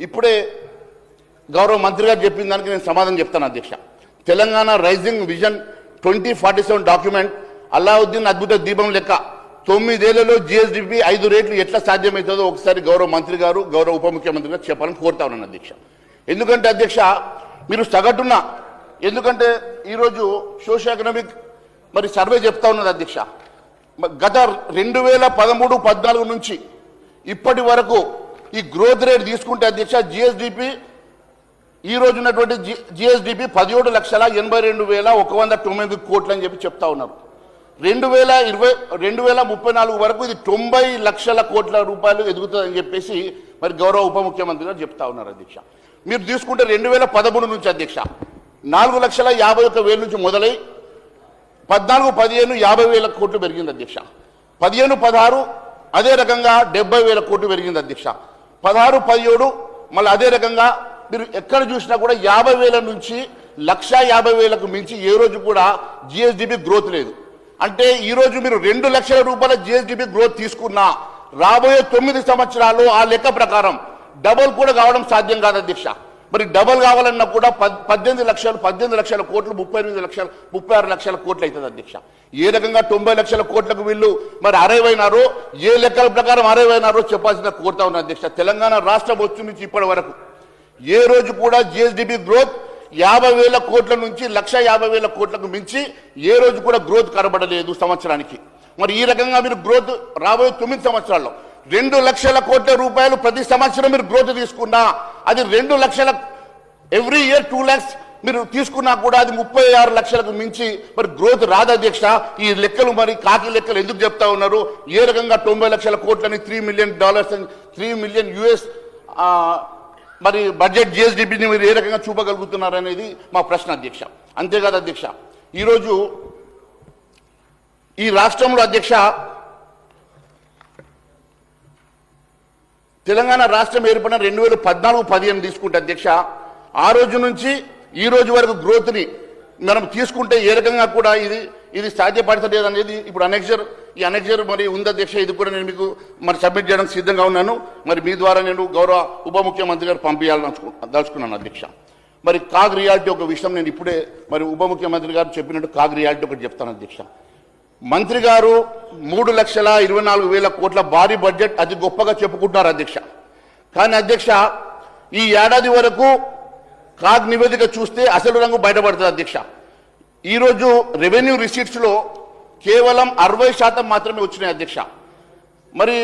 ఇప్పుడే గౌరవ మంత్రి గారు చెప్పిన దానికి నేను సమాధానం చెప్తాను అధ్యక్ష. Telangana rising vision 2047 document Aladdin అద్భుత దీపం లెక్క 9 ఏళ్లలో జిఎస్డిపి 5 రేట్లు ఎట్లా సాధ్యమవుతుందో ఒకసారి గౌరవ మంత్రి గారు గౌరవ ఉప ముఖ్యమంత్రి గారు చెప్పాలని కోరుతా ఉన్నాను అధ్యక్ష. ఎందుకంటే అధ్యక్ష మీరు సగటున ఎందుకంటే ఈరోజు సోషియో ఎకనామిక్ మరి సర్వే చెప్తా ఉన్నది అధ్యక్ష. గత 2013-14 నుంచి ఇప్పటి వరకు ఈ గ్రోత్ రేట్ తీసుకుంటే అధ్యక్ష జిఎస్డిపి ఈ రోజు ఉన్నటువంటి జిఎస్డిపి 17,82,109 కోట్లు అని చెప్తా ఉన్నారు. 2034 వరకు ఇది 90 లక్షల కోట్ల రూపాయలు ఎదుగుతుందని చెప్పేసి మరి గౌరవ ఉప ముఖ్యమంత్రి గారు చెప్తా ఉన్నారు అధ్యక్ష. మీరు తీసుకుంటే 2013 నుంచి అధ్యక్ష 4,51,000 నుంచి మొదలై 14-15 50,000 కోట్లు పెరిగింది అధ్యక్ష. 15-16 అదే రకంగా 70,000 కోట్లు పెరిగింది అధ్యక్ష. 16-17 మళ్ళీ అదే రకంగా మీరు ఎక్కడ చూసినా కూడా 50,000 నుంచి 1,50,000కు మించి ఏ రోజు కూడా జిఎస్డిపి గ్రోత్ లేదు. అంటే ఈ రోజు మీరు 2 లక్షల రూపాయల జిఎస్డిపి గ్రోత్ తీసుకున్నా రాబోయే 9 సంవత్సరాలు ఆ లెక్క ప్రకారం డబల్ కూడా కావడం సాధ్యం కాదు అధ్యక్ష. మరి డబల్ కావాలన్నా కూడా 18 లక్షల కోట్లు 36 లక్షల కోట్లు అవుతుంది అధ్యక్ష. ఏ రకంగా 90 లక్షల కోట్లకు వీళ్ళు మరి అరైవైనారో ఏ లెక్కల ప్రకారం అరైవైనారో చెప్పాల్సిన కోరుతా ఉన్న అధ్యక్ష. తెలంగాణ రాష్ట్రం వచ్చి నుంచి ఇప్పటి వరకు ఏ రోజు కూడా జిఎస్డిపి గ్రోత్ 50,000 కోట్ల నుంచి 1,50,000 కోట్లకు మించి ఏ రోజు కూడా గ్రోత్ కనబడలేదు సంవత్సరానికి. మరి ఈ రకంగా మీరు గ్రోత్ రాబోయే 9 సంవత్సరాల్లో 2 లక్షల కోట్ల రూపాయలు ప్రతి సంవత్సరం మీరు గ్రోత్ తీసుకున్నా అది 2 లక్షల ఎవ్రీ ఇయర్ 2 లాక్స్ మీరు తీసుకున్నా కూడా అది 36 లక్షలకు మించి మరి గ్రోత్ రాదు అధ్యక్ష. ఈ లెక్కలు మరి కాకి లెక్కలు ఎందుకు చెప్తా ఉన్నారు? ఏ రకంగా 90 లక్షల కోట్లని $3 మిలియన్ 3 మిలియన్ US మరి బడ్జెట్ జిఎస్డిపిని మీరు ఏ రకంగా చూపగలుగుతున్నారు అనేది మా ప్రశ్న అధ్యక్ష. అంతేకాదు అధ్యక్ష ఈరోజు ఈ రాష్ట్రంలో అధ్యక్ష తెలంగాణ రాష్ట్రం ఏర్పడిన 2014-15 తీసుకుంటే అధ్యక్ష ఆ రోజు నుంచి ఈ రోజు వరకు గ్రోత్ని మనం తీసుకుంటే ఏ రకంగా కూడా ఇది సాధ్యపడతలేదు అనేది ఇప్పుడు ఈ అనెక్జర్ మరి ఉంది అధ్యక్ష. ఇది కూడా నేను మీకు మరి సబ్మిట్ చేయడానికి సిద్ధంగా ఉన్నాను. మరి మీ ద్వారా నేను గౌరవ ఉప ముఖ్యమంత్రి గారు పంపించాలని అధ్యక్ష. మరి కాగ్ రియాలిటీ ఒక విషయం నేను ఇప్పుడే మరి ఉప ముఖ్యమంత్రి గారు చెప్పినట్టు కాగ్ రియాలిటీ ఒకటి చెప్తాను అధ్యక్ష. మంత్రి గారు 3,24,000 కోట్ల భారీ బడ్జెట్ అతి గొప్పగా చెప్పుకుంటున్నారు అధ్యక్ష. కానీ అధ్యక్ష ఈ ఏడాది వరకు కాగ్ నివేదిక చూస్తే అసలు రంగు బయటపడుతుంది అధ్యక్ష. ఈరోజు రెవెన్యూ రిసీట్స్లో కేవలం 60% మాత్రమే వచ్చినాయి అధ్యక్ష. మరి